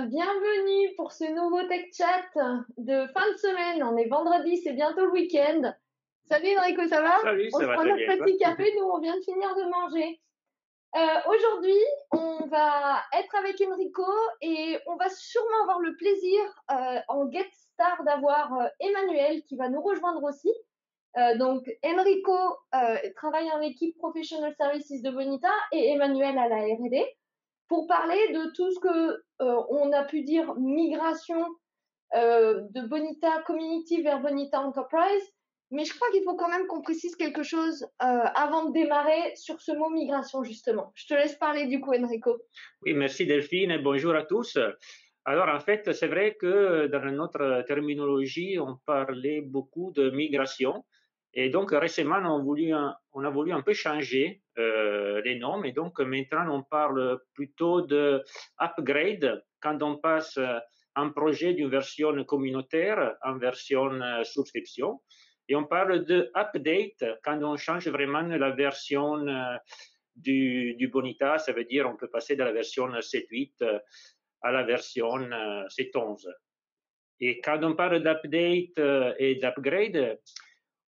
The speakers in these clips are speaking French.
bienvenue pour ce nouveau Tech Chat de fin de semaine. On est vendredi, c'est bientôt le week-end. Salut Enrico, ça va? Salut, On ça se va prend très notre bien, toi? petit café, nous on vient de finir de manger. Aujourd'hui, on va être avec Enrico et on va sûrement avoir le plaisir en guest star d'avoir Emmanuel qui va nous rejoindre aussi. Donc Enrico travaille en équipe Professional Services de Bonita et Emmanuel à la R&D pour parler de tout ce que on a pu dire migration de Bonita Community vers Bonita Enterprise. Mais je crois qu'il faut quand même qu'on précise quelque chose avant de démarrer sur ce mot migration, justement. Je te laisse parler du coup, Enrico. Oui, merci Delphine et bonjour à tous. Alors en fait, c'est vrai que dans notre terminologie, on parlait beaucoup de migration. Et donc récemment, on a voulu un peu changer les noms. Et donc maintenant, on parle plutôt de upgrade quand on passe un projet d'une version communautaire en version souscription. Et on parle de update quand on change vraiment la version du Bonita. Ça veut dire on peut passer de la version 7.8 à la version 7.11. Et quand on parle d'update et d'upgrade,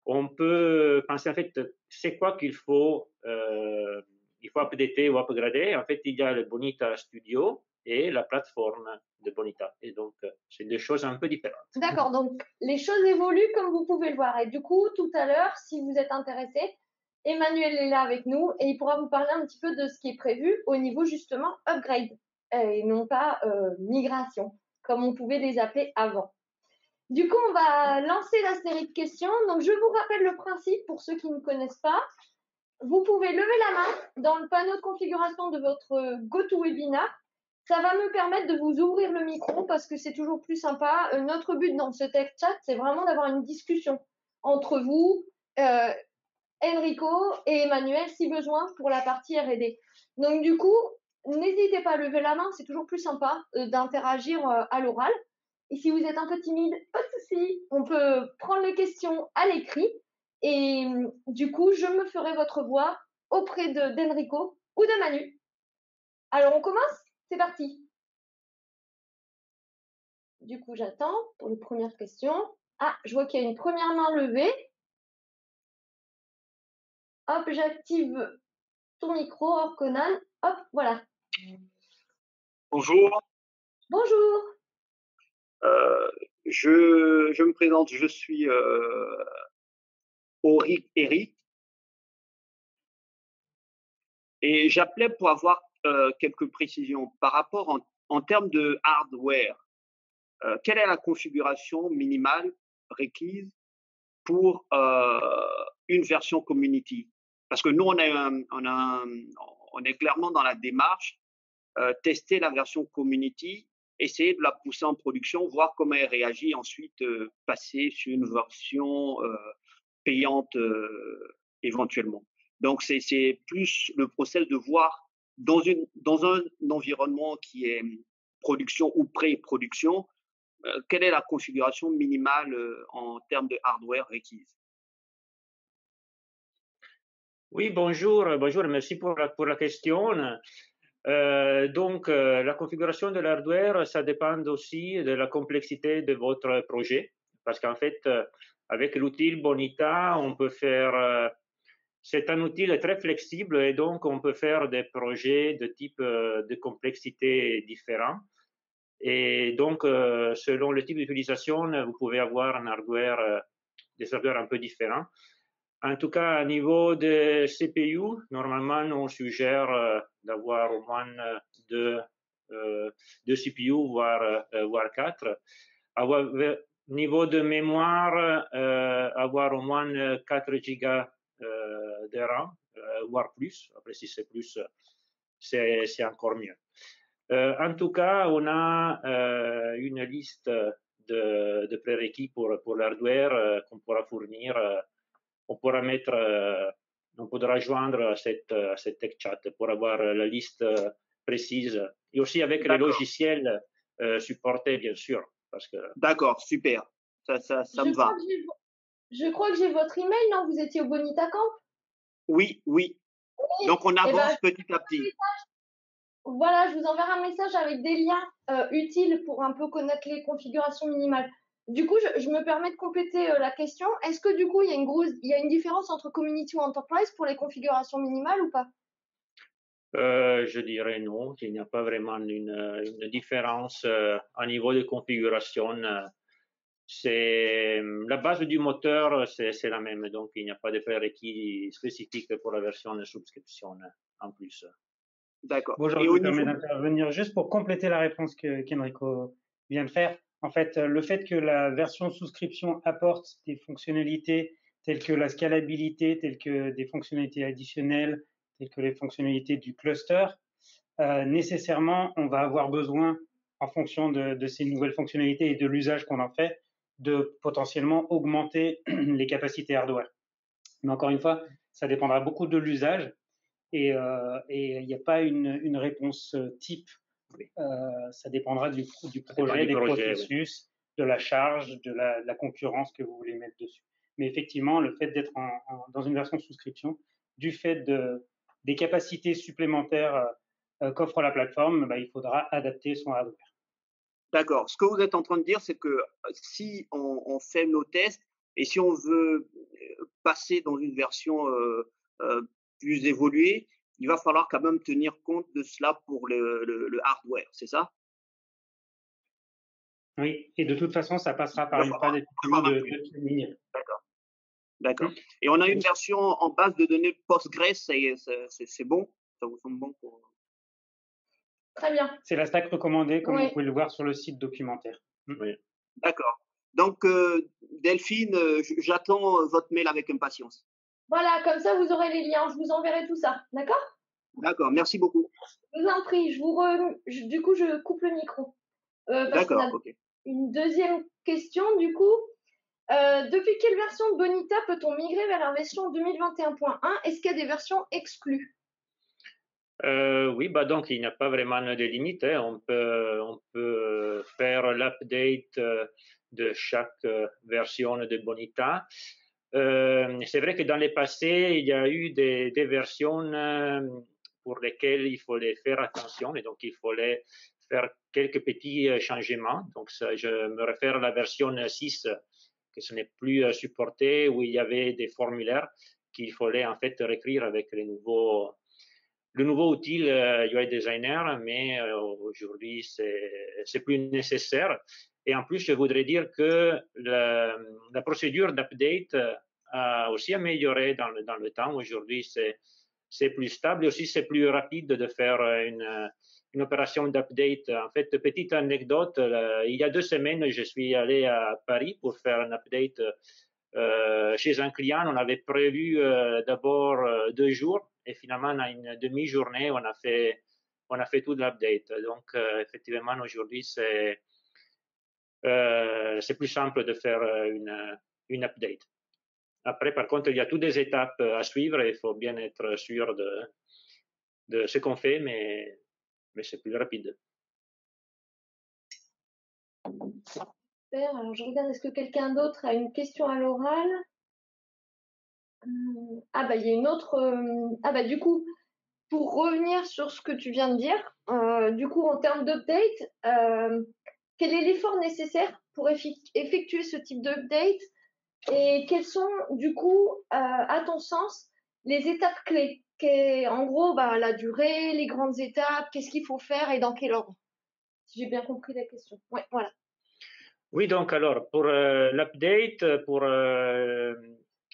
on peut penser en fait, c'est quoi qu'il faut, il faut updater ou upgrader. En fait, il y a le Bonita Studio et la plateforme de Bonita. Et donc, c'est deux choses un peu différentes. D'accord, donc les choses évoluent comme vous pouvez le voir. Et du coup, tout à l'heure, si vous êtes intéressé, Emmanuel est là avec nous et il pourra vous parler un petit peu de ce qui est prévu au niveau justement upgrade et non pas migration, comme on pouvait les appeler avant. Du coup, on va lancer la série de questions. Donc, je vous rappelle le principe pour ceux qui ne connaissent pas. Vous pouvez lever la main dans le panneau de configuration de votre GoToWebinar. Ça va me permettre de vous ouvrir le micro parce que c'est toujours plus sympa. Notre but dans ce tech chat, c'est vraiment d'avoir une discussion entre vous, Enrico et Emmanuel, si besoin, pour la partie R&D. Donc, du coup, n'hésitez pas à lever la main. C'est toujours plus sympa d'interagir à l'oral. Et si vous êtes un peu timide, pas de souci, on peut prendre les questions à l'écrit. Et du coup, je me ferai votre voix auprès d'Enrico ou de Manu. Alors, on commence? C'est parti. Du coup, j'attends pour les premières questions. Ah, je vois qu'il y a une première main levée. Hop, j'active ton micro, Conan. Hop, voilà. Bonjour, Bonjour. je me présente, je suis Auric Eric et j'appelais pour avoir quelques précisions par rapport en termes de hardware. Quelle est la configuration minimale requise pour une version community? Parce que nous, on est clairement dans la démarche tester la version community, essayer de la pousser en production, voir comment elle réagit, ensuite passer sur une version payante éventuellement. Donc c'est plus le process de voir dans un environnement qui est production ou pré-production, quelle est la configuration minimale en termes de hardware requise. Oui, bonjour, bonjour, merci pour la question. Donc, la configuration de l'hardware, ça dépend aussi de la complexité de votre projet, parce qu'en fait, avec l'outil Bonita, on peut faire, c'est un outil très flexible et donc on peut faire des projets de type de complexité différents. Et donc, selon le type d'utilisation, vous pouvez avoir un hardware, des hardware un peu différents. En tout cas, au niveau de CPU, normalement, on suggère d'avoir au moins deux CPU, voire quatre. Niveau de mémoire, avoir au moins 4 gigas de RAM, voire plus. Après, si c'est plus, c'est encore mieux. En tout cas, on a une liste de prérequis pour l'hardware qu'on pourra fournir. On pourra mettre, on pourra joindre à cette tech chat pour avoir la liste précise et aussi avec les logiciels supportés, bien sûr. D'accord, super. Ça me va. Je crois que j'ai votre email, non? Vous étiez au Bonita Camp? Oui. Oui. Donc, on Eh ben, avance petit à petit. voilà, je vous enverrai un message avec des liens utiles pour un peu connaître les configurations minimales. Du coup, je me permets de compléter la question. Est-ce que du coup, il y a une différence entre Community ou Enterprise pour les configurations minimales ou pas? Je dirais non, il n'y a pas vraiment une différence à niveau de configuration. C'est la base du moteur, c'est la même, donc il n'y a pas de prérequis spécifiques pour la version de subscription en plus. D'accord. Bonjour, Et je au me permets niveau, d'intervenir juste pour compléter la réponse qu'Enrico vient de faire. En fait, le fait que la version souscription apporte des fonctionnalités telles que la scalabilité, telles que des fonctionnalités additionnelles, telles que les fonctionnalités du cluster, nécessairement, on va avoir besoin, en fonction de ces nouvelles fonctionnalités et de l'usage qu'on en fait, de potentiellement augmenter les capacités hardware. Mais encore une fois, ça dépendra beaucoup de l'usage et il n'y a pas une réponse type. Ça dépendra du projet, des processus, oui, de la charge, de la concurrence que vous voulez mettre dessus. Mais effectivement, le fait d'être dans une version souscription, du fait des capacités supplémentaires qu'offre la plateforme, bah, il faudra adapter son hardware. d'accord. Ce que vous êtes en train de dire, c'est que si on fait nos tests et si on veut passer dans une version plus évoluée, il va falloir quand même tenir compte de cela pour le hardware, c'est ça? Oui, et de toute façon, ça passera par une phase effectivement de tuning. D'accord. D'accord. Et on a une version en base de données Postgres, c'est bon? Ça vous semble bon pour... Très bien. C'est la stack recommandée, comme Oui. vous pouvez le voir sur le site documentaire. Oui. D'accord. Donc, Delphine, j'attends votre mail avec impatience. Voilà, comme ça, vous aurez les liens. Je vous enverrai tout ça. D'accord? D'accord, merci beaucoup. Je vous en prie. Du coup, je coupe le micro. Parce qu'on D'accord, a ok. une deuxième question, du coup. Depuis quelle version de Bonita peut-on migrer vers la version 2021.1? Est-ce qu'il y a des versions exclues? Oui, bah donc il n'y a pas vraiment de limite, hein. On peut faire l'update de chaque version de Bonita. C'est vrai que dans le passé, il y a eu des versions pour lesquelles il fallait faire attention et donc il fallait faire quelques petits changements. Donc ça, je me réfère à la version 6 que ce n'est plus supporté, où il y avait des formulaires qu'il fallait en fait réécrire avec le nouveau outil UI Designer, mais aujourd'hui, c'est plus nécessaire. Et en plus, je voudrais dire que la procédure d'update a aussi amélioré dans le temps. Aujourd'hui, c'est plus stable et aussi c'est plus rapide de faire une opération d'update. En fait, petite anecdote, il y a 2 semaines, je suis allé à Paris pour faire un update chez un client. On avait prévu d'abord 2 jours et finalement, en une demi-journée, on a fait tout l'update. Donc, effectivement, aujourd'hui, c'est plus simple de faire une update. Après, par contre, il y a toutes des étapes à suivre et il faut bien être sûr de ce qu'on fait, mais c'est plus rapide. Super. Alors, je regarde, est-ce que quelqu'un d'autre a une question à l'oral? Ah bah, il y a une autre... Ah bah, du coup, pour revenir sur ce que tu viens de dire, du coup, en termes d'update, quel est l'effort nécessaire pour effectuer ce type d'update et quelles sont, du coup, à ton sens, les étapes clés? En gros, bah, la durée, les grandes étapes, qu'est-ce qu'il faut faire et dans quel ordre? Si j'ai bien compris la question. Ouais, voilà. Oui, donc alors, pour l'update,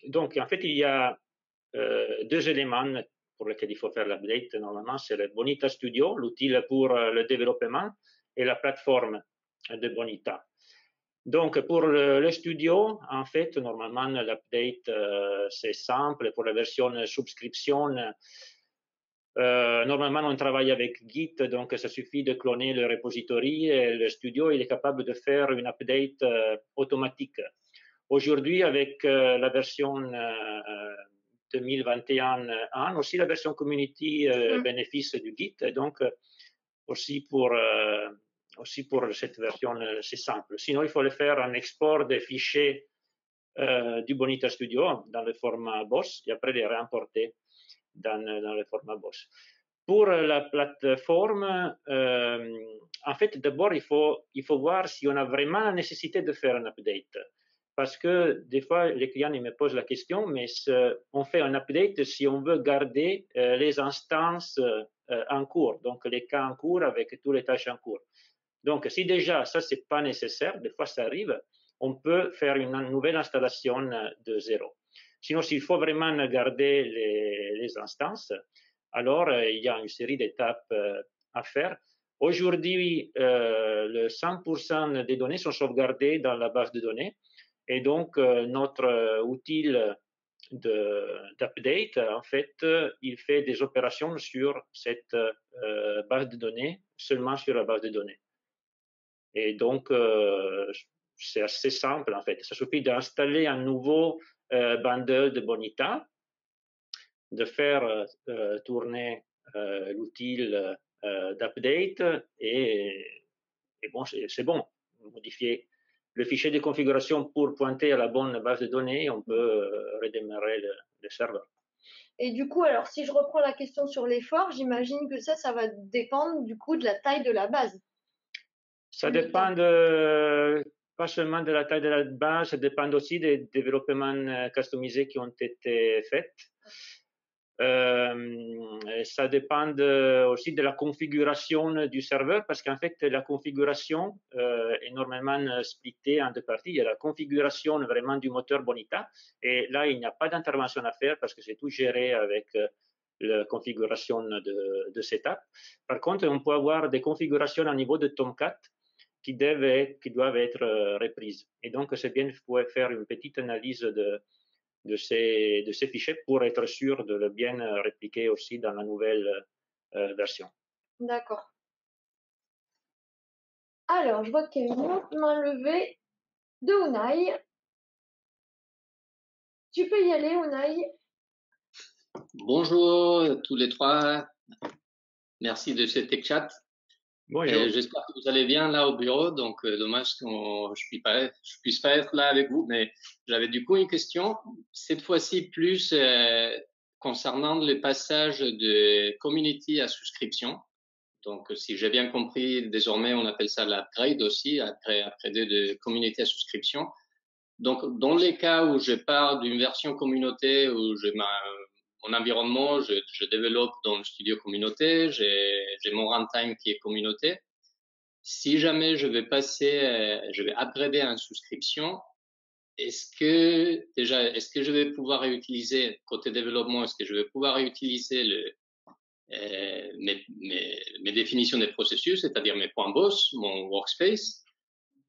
donc en fait, il y a 2 éléments pour lesquels il faut faire l'update. Normalement, c'est le Bonita Studio, l'outil pour le développement, et la plateforme de Bonita. Donc, pour le studio, en fait, normalement, l'update, c'est simple. Pour la version subscription, normalement, on travaille avec Git, donc ça suffit de cloner le repository et le studio, il est capable de faire une update automatique. Aujourd'hui, avec la version 2021, aussi la version community bénéficie du Git, et donc aussi pour cette version, c'est simple. Sinon, il faut le faire un export des fichiers du Bonita Studio dans le format BOSS et après les réimporter dans le format BOSS. pour la plateforme, en fait, d'abord, il faut voir si on a vraiment la nécessité de faire un update. Parce que des fois, les clients ils me posent la question, mais on fait un update si on veut garder les instances en cours, donc les cas en cours avec toutes les tâches en cours. Donc, si déjà ça, c'est pas nécessaire, des fois ça arrive, on peut faire une nouvelle installation de zéro. Sinon, s'il faut vraiment garder les instances, alors il y a une série d'étapes à faire. Aujourd'hui, le 100% des données sont sauvegardées dans la base de données et donc notre outil d'update, en fait, il fait des opérations sur cette base de données, seulement sur la base de données. Et donc, c'est assez simple, en fait. Ça suffit d'installer un nouveau bundle de Bonita, de faire tourner l'outil d'update et bon, c'est bon. Modifier le fichier de configuration pour pointer à la bonne base de données, on peut redémarrer le serveur. Et du coup, alors si je reprends la question sur l'effort, j'imagine que ça va dépendre du coup de la taille de la base. Ça dépend pas seulement de la taille de la base, ça dépend aussi des développements customisés qui ont été faits. Ça dépend aussi de la configuration du serveur parce qu'en fait, la configuration est normalement splittée en deux parties. Il y a la configuration vraiment du moteur Bonita et là, il n'y a pas d'intervention à faire parce que c'est tout géré avec la configuration de setup. Par contre, on peut avoir des configurations au niveau de Tomcat qui doivent être reprises. Et donc, c'est bien de faire une petite analyse de ces fichiers pour être sûr de le bien répliquer aussi dans la nouvelle version. D'accord. Alors, je vois qu'il y a une autre main levée de Unai. Tu peux y aller, Unai. Bonjour tous les trois. Merci de ce tech chat. Bonjour. J'espère que vous allez bien là au bureau. Donc, dommage que je puisse pas être là avec vous, mais j'avais du coup une question. Cette fois-ci plus concernant le passage de community à souscription. Donc, si j'ai bien compris, désormais on appelle ça l'upgrade aussi, upgrader de community à souscription. Donc, dans les cas où je pars d'une version communauté où mon environnement, je développe dans le studio communauté, j'ai mon runtime qui est communauté. Si jamais je vais upgrader en souscription, est-ce que je vais pouvoir réutiliser, côté développement, est-ce que je vais pouvoir réutiliser mes définitions des processus, c'est-à-dire mes points boss, mon workspace,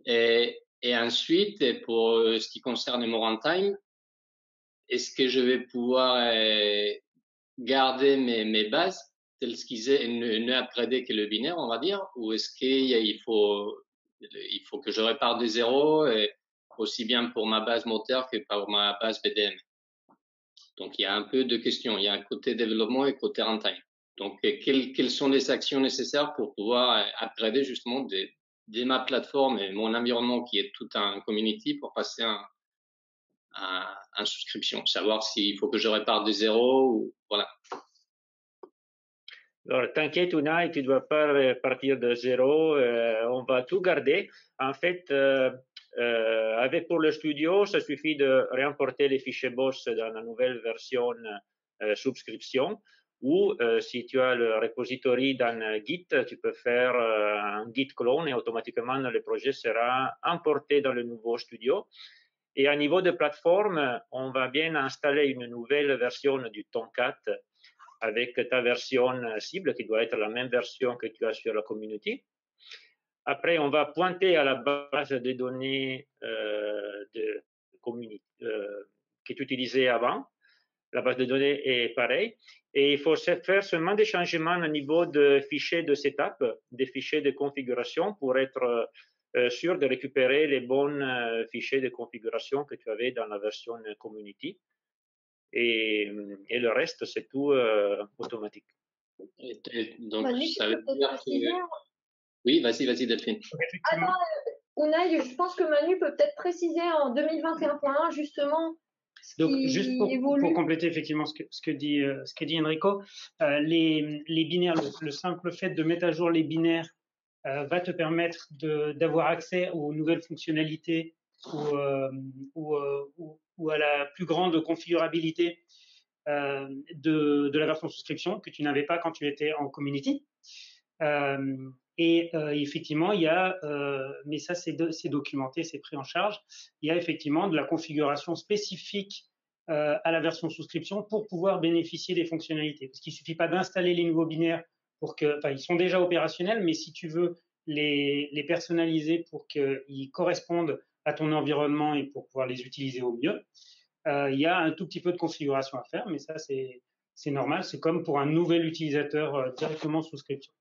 et ensuite, pour ce qui concerne mon runtime, est-ce que je vais pouvoir garder mes bases telles qu'ils est et ne upgrader que le binaire, on va dire, ou est-ce qu'il faut que je répare de zéro, aussi bien pour ma base moteur que pour ma base BDM. Donc, il y a un peu de questions. Il y a un côté développement et côté runtime. Donc, quelles sont les actions nécessaires pour pouvoir upgrader justement de ma plateforme et mon environnement qui est tout un community pour passer en souscription, savoir s'il faut que je répare de zéro ou voilà. Alors, t'inquiète, Unai, tu ne dois pas partir de zéro. On va tout garder. En fait, pour le studio, ça suffit de réimporter les fichiers BOSS dans la nouvelle version subscription. Ou si tu as le repository dans Git, tu peux faire un Git clone et automatiquement le projet sera importé dans le nouveau studio. Et à niveau de plateforme, on va bien installer une nouvelle version du Tomcat avec ta version cible qui doit être la même version que tu as sur la community. Après, on va pointer à la base de données qui est utilisée avant. La base de données est pareille. Et il faut faire seulement des changements au niveau de fichiers de setup, des fichiers de configuration pour être sûr de récupérer les bons fichiers de configuration que tu avais dans la version community. Et le reste, c'est tout automatique. Donc, Manu, ça veut dire préciser... Oui, vas-y, Delphine. Attends, Unai, je pense que Manu peut peut-être préciser en 2021.1, justement, Donc, juste pour évolue. compléter effectivement ce que dit Enrico, les binaires, le simple fait de mettre à jour les binaires va te permettre d'avoir accès aux nouvelles fonctionnalités ou à la plus grande configurabilité de la version souscription que tu n'avais pas quand tu étais en community. Effectivement, il y a, mais ça c'est documenté, c'est pris en charge, il y a effectivement de la configuration spécifique à la version souscription pour pouvoir bénéficier des fonctionnalités. Parce qu'il ne suffit pas d'installer les nouveaux binaires pour que, enfin, ils sont déjà opérationnels, mais si tu veux les personnaliser pour qu'ils correspondent à ton environnement et pour pouvoir les utiliser au mieux, il y a un tout petit peu de configuration à faire, mais ça c'est normal, c'est comme pour un nouvel utilisateur directement souscription.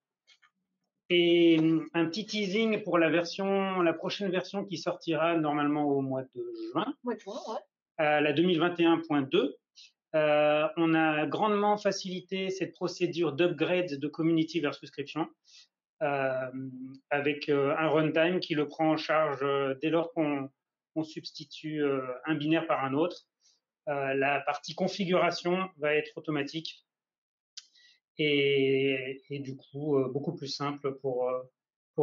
Et un petit teasing pour la prochaine version qui sortira normalement au mois de juin, la 2021.2. On a grandement facilité cette procédure d'upgrade de community vers souscription avec un runtime qui le prend en charge dès lors qu'on substitue un binaire par un autre. La partie configuration va être automatique et du coup beaucoup plus simple pour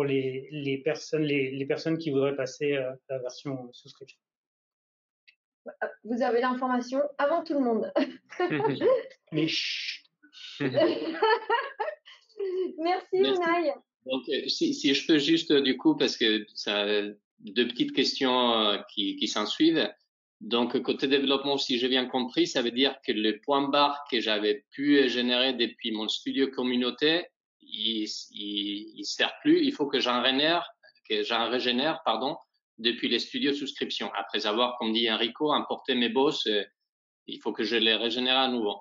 les personnes qui voudraient passer à la version souscription. Vous avez l'information avant tout le monde. Mais chut. Merci Unai. Donc, si je peux juste, du coup, parce que ça, deux petites questions qui s'en suivent. Donc, côté développement, si j'ai bien compris, ça veut dire que le point barre que j'avais pu générer depuis mon studio communauté, il sert plus. Il faut que j'en régénère, depuis les studios souscription. Après avoir, comme dit Enrico, importé mes boss, il faut que je les régénère à nouveau.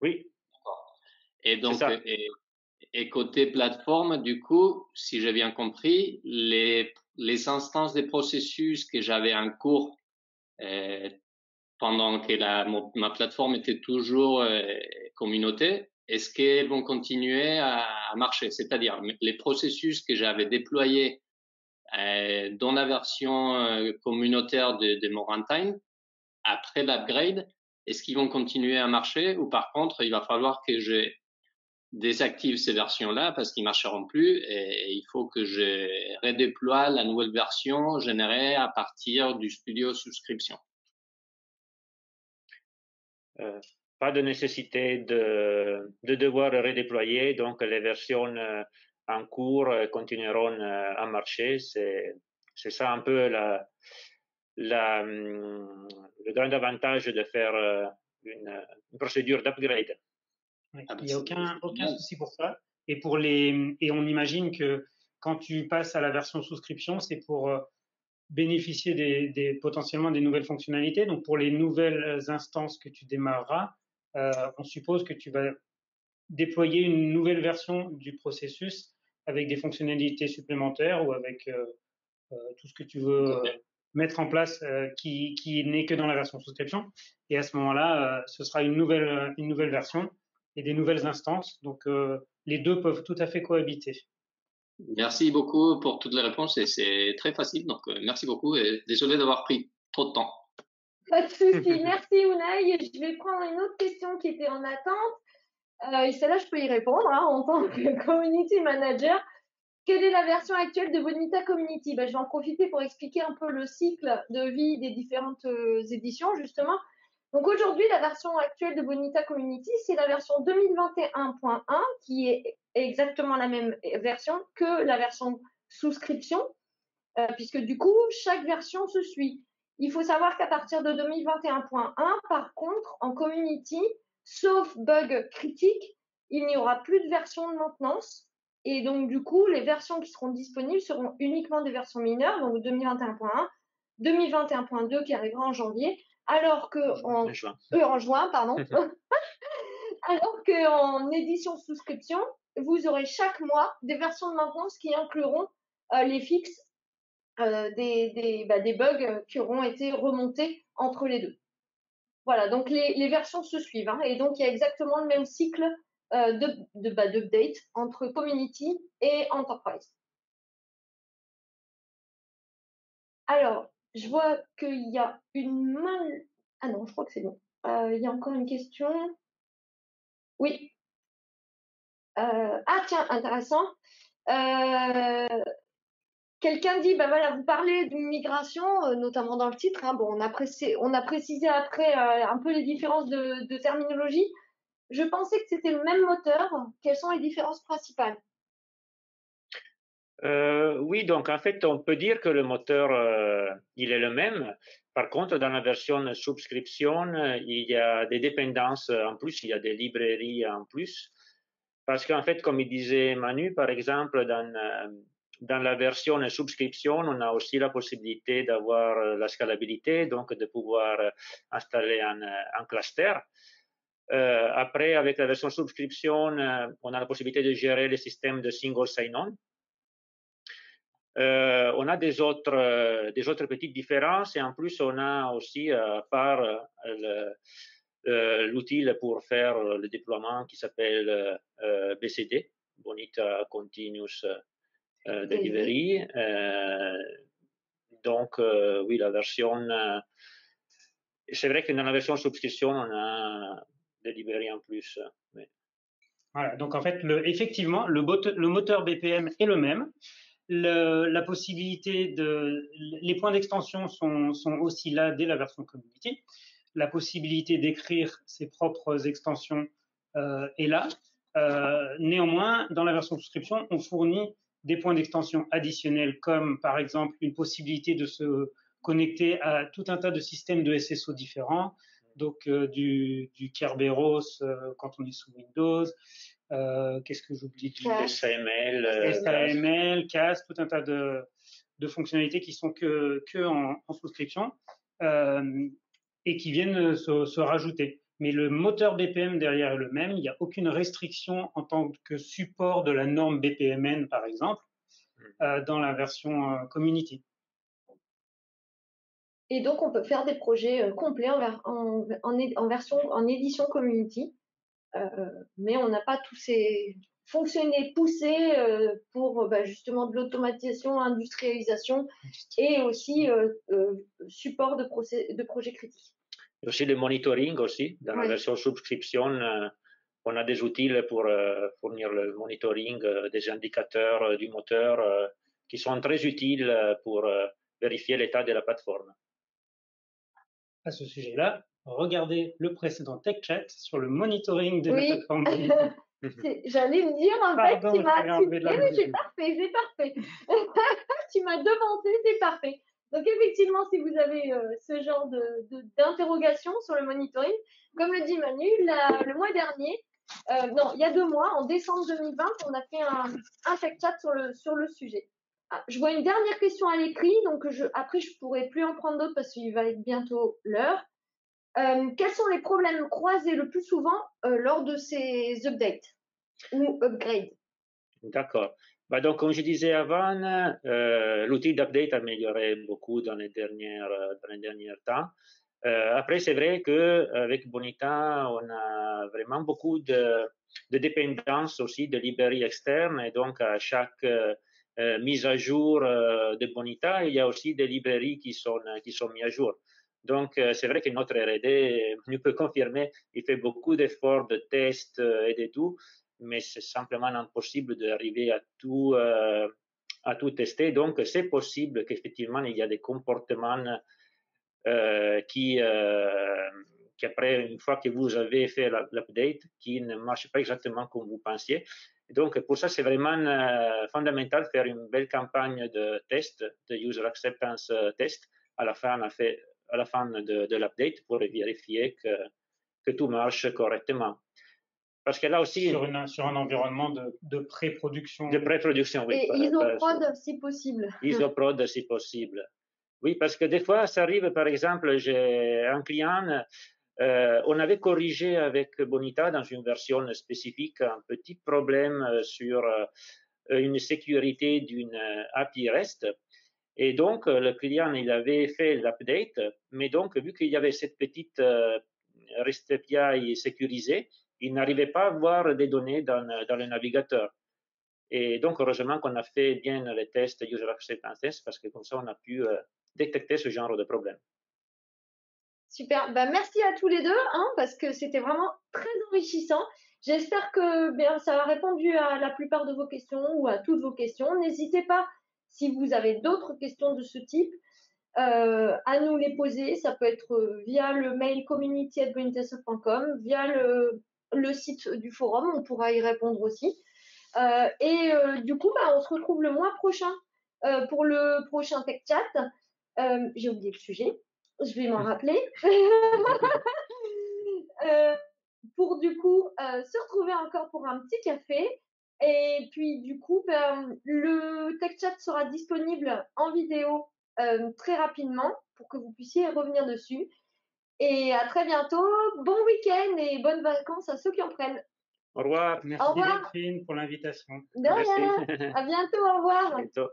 Oui. Et donc, et côté plateforme, du coup, si j'ai bien compris, les instances des processus que j'avais en cours pendant que ma plateforme était toujours communauté, est-ce qu'elles vont continuer à marcher? C'est-à-dire, les processus que j'avais déployés dans la version communautaire de mon runtime, après l'upgrade, est-ce qu'ils vont continuer à marcher ou par contre, il va falloir que je désactive ces versions-là parce qu'ils marcheront plus et il faut que je redéploie la nouvelle version générée à partir du studio souscription. Pas de nécessité de devoir redéployer, donc les versions en cours continueront à marcher. C'est ça un peu le grand avantage de faire une procédure d'upgrade. Oui, il n'y a aucun souci pour ça. Et on imagine que quand tu passes à la version souscription, c'est pour bénéficier potentiellement des nouvelles fonctionnalités. Donc, pour les nouvelles instances que tu démarreras, on suppose que tu vas déployer une nouvelle version du processus avec des fonctionnalités supplémentaires ou avec tout ce que tu veux mettre en place qui n'est que dans la version souscription. Et à ce moment-là, ce sera une nouvelle version et des nouvelles instances. Donc, les deux peuvent tout à fait cohabiter. Merci beaucoup pour toutes les réponses et c'est très facile. Donc, merci beaucoup et désolé d'avoir pris trop de temps. Pas de souci. Merci Unai. Je vais prendre une autre question qui était en attente. Et celle-là, je peux y répondre en tant que community manager. Quelle est la version actuelle de Bonita Community? Je vais en profiter pour expliquer un peu le cycle de vie des différentes éditions, justement. Donc aujourd'hui, la version actuelle de Bonita Community, c'est la version 2021.1 qui est exactement la même version que la version souscription, puisque du coup, chaque version se suit. Il faut savoir qu'à partir de 2021.1, par contre, en community, sauf bug critique, il n'y aura plus de version de maintenance. Et donc, du coup, les versions qui seront disponibles seront uniquement des versions mineures, donc 2021.1, 2021.2 qui arrivera en janvier, alors que en juin, pardon. Alors qu'en édition souscription, vous aurez chaque mois des versions de maintenance qui incluront les fixes des bugs qui auront été remontés entre les deux. Voilà, donc les versions se suivent. Et donc, il y a exactement le même cycle d'update entre Community et Enterprise. Alors, Je vois qu'il y a une main. Ah non, je crois que c'est bon. Il y a encore une question. Oui. Ah tiens, intéressant. Quelqu'un dit, ben voilà, vous parlez d'une migration, notamment dans le titre. Hein, bon, on a précisé après un peu les différences de terminologie. Je pensais que c'était le même moteur. Quelles sont les différences principales? Oui, donc en fait, on peut dire que le moteur, il est le même. Par contre, dans la version subscription, il y a des dépendances en plus, il y a des librairies en plus. Parce qu'en fait, comme il disait Manu, par exemple, dans la version subscription, on a aussi la possibilité d'avoir la scalabilité, donc de pouvoir installer un cluster. Après, avec la version subscription, on a la possibilité de gérer le système de single sign-on. On a des autres petites différences et en plus on a aussi par l'outil pour faire le déploiement qui s'appelle BCD, Bonita Continuous Delivery. Donc oui, la version, c'est vrai que dans la version subscription on a des librairies en plus. Mais... Voilà, donc en fait, effectivement, le moteur BPM est le même. La possibilité les points d'extension sont aussi là dès la version community. La possibilité d'écrire ses propres extensions est là. Néanmoins, dans la version subscription, on fournit des points d'extension additionnels, comme par exemple une possibilité de se connecter à tout un tas de systèmes de SSO différents, donc du Kerberos quand on est sous Windows, qu'est-ce que j'oublie, du SAML, CAS, tout un tas de fonctionnalités qui sont que en souscription et qui viennent se rajouter. Mais le moteur BPM derrière est le même, il n'y a aucune restriction en tant que support de la norme BPMN, par exemple, dans la version Community. Et donc, on peut faire des projets complets en édition Community, mais on n'a pas tous ces fonctionnalités poussées pour justement de l'automatisation, industrialisation et aussi support de projets critiques. Et aussi le monitoring aussi, dans la version subscription, on a des outils pour fournir le monitoring des indicateurs du moteur qui sont très utiles pour vérifier l'état de la plateforme. À ce sujet-là, regardez le précédent Tech Chat sur le monitoring de la plateforme. J'allais me dire, en fait, tu m'as... C'est parfait. Tu m'as devancé, c'est parfait. Donc, effectivement, si vous avez ce genre d'interrogation sur le monitoring, comme le dit Manu, le mois dernier, il y a 2 mois, en décembre 2020, on a fait un Tech Chat sur le sujet. Ah, je vois une dernière question à l'écrit, donc après, je ne pourrai plus en prendre d'autres parce qu'il va être bientôt l'heure. Quels sont les problèmes croisés le plus souvent lors de ces updates ou upgrades? D'accord. Donc, comme je disais avant, l'outil d'update a amélioré beaucoup dans les derniers temps. Après, c'est vrai qu'avec Bonita, on a vraiment beaucoup de dépendance aussi de librairies externes et donc à chaque mise à jour de Bonita, il y a aussi des librairies qui sont mises à jour. Donc, c'est vrai que notre R&D nous peut confirmer, il fait beaucoup d'efforts de tests et de tout, mais c'est simplement impossible d'arriver à tout tester. Donc, c'est possible qu'effectivement, il y a des comportements qui après, une fois que vous avez fait l'update, qui ne marchent pas exactement comme vous pensiez. Donc, pour ça, c'est vraiment fondamental de faire une belle campagne de test, de user acceptance test, à la fin de l'update pour vérifier que tout marche correctement. Parce que là aussi... Sur un environnement de pré-production. De pré-production, oui. Et isoprod si possible. Isoprod si possible. Oui, parce que des fois, ça arrive, par exemple, j'ai un client, on avait corrigé avec Bonita dans une version spécifique un petit problème sur une sécurité d'une API REST. Et donc, le client, il avait fait l'update, mais donc, vu qu'il y avait cette petite REST API sécurisée, il n'arrivait pas à voir des données dans le navigateur. Et donc, heureusement qu'on a fait bien les tests user acceptance test parce que comme ça, on a pu détecter ce genre de problème. Super. Bah, merci à tous les deux, hein, parce que c'était vraiment très enrichissant. J'espère que bien, ça a répondu à la plupart de vos questions ou à toutes vos questions. N'hésitez pas, si vous avez d'autres questions de ce type, à nous les poser. Ça peut être via le mail community@greentasser.com, via le site du forum, on pourra y répondre aussi. Du coup, bah, on se retrouve le mois prochain pour le prochain Tech Chat. J'ai oublié le sujet, je vais m'en rappeler. Pour du coup se retrouver encore pour un petit café. Et puis du coup, le Tech Chat sera disponible en vidéo très rapidement pour que vous puissiez revenir dessus. Et à très bientôt. Bon week-end et bonnes vacances à ceux qui en prennent. Au revoir. Merci Catherine pour l'invitation. De rien. À bientôt. Au revoir. À bientôt.